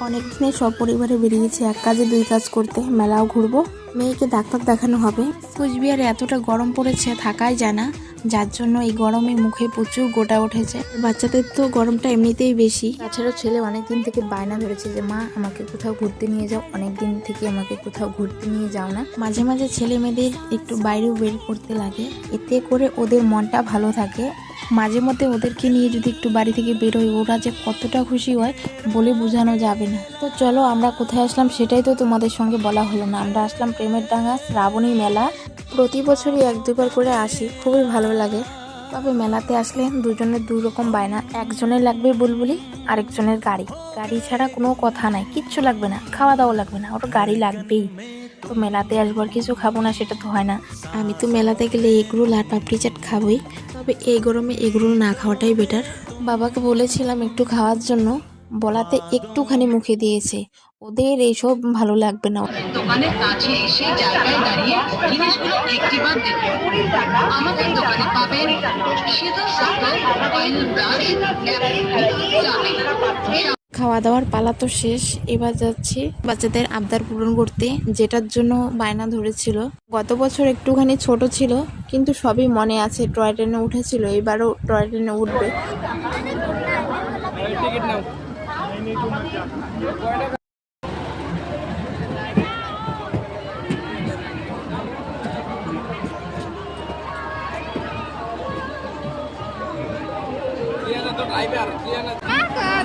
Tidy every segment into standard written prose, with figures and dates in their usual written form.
অনেকদিনে সপরিবারে বেরিয়েছি এক কাজে দুই কাজ করতে, মেলাও ঘুরবো, মেয়েকে ডাক্তার দেখানো হবে। কুচবিহারে এতটা গরম পড়েছে থাকাই যায় না, যার জন্য এই গরমে মুখে প্রচুর গোটা উঠেছে। বাচ্চাদের তো গরমটা এমনিতেই বেশি, তাছাড়া ছেলে অনেকদিন থেকে বায়না ধরেছে যে মা আমাকে কোথাও ঘুরতে নিয়ে যাও, অনেকদিন থেকে আমাকে কোথাও ঘুরতে নিয়ে যাও না। মাঝে মাঝে ছেলে মেয়েদের একটু বাইরেও বের করতে লাগে, এতে করে ওদের মনটা ভালো থাকে। মাঝে মধ্যে ওদেরকে নিয়ে যদি একটু বাড়ি থেকে বেরোয়, ওরা যে কতটা খুশি হয় বলে বোঝানো যাবে না। তো চলো আমরা কোথায় আসলাম সেটাই তো তোমাদের সঙ্গে বলা হলো না। আমরা আসলাম প্রেমের ডাঙ্গা শ্রাবণী মেলা। প্রতি বছরই এক দুবার করে আসি, খুবই ভালো লাগে। তবে মেলাতে আসলে দুজনের দুই রকম বায়না, একজনের লাগবে বুলবুলি, আরেকজনের গাড়ি। গাড়ি ছাড়া কোনো কথা নাই, কিচ্ছু লাগবে না, খাওয়া দাওয়া লাগবে না, ওর গাড়ি লাগবেই। তো মেলাতে আসবো আর কিছু খাবো না সেটা তো হয় না। আমি তো মেলাতে গেলে এগরোল আর পাপড়ি চাট খাবোই, তবে এই গরমে এগরোল না খাওয়াটাই বেটার। বাবাকে বলেছিলাম একটু খাওয়ার জন্য, বলাতে একটুখানি মুখে দিয়েছে, ওদের এইসব ভালো লাগবে না। দোকানের কাছে এসে জায়গায় দাঁড়িয়ে জিনিসগুলো একটিবার দেখুন। আমাদের দোকানে পাবেন সিঁদুর সত্য, অয়েল ব্রাশ, খাওয়া দাওয়ার পালা তো শেষ, এবার যাচ্ছি বাচ্চাদের আবদার পূরণ করতে, যেটার জন্য বায়না ধরেছিল। গত বছর একটুখানি ছোট ছিল, কিন্তু সবই মনে আছে। টয় ট্রেনে উঠেছিল, এবারও টয় ট্রেনে উঠবে।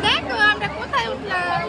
দেখো আমরা কোথায় উঠলাম।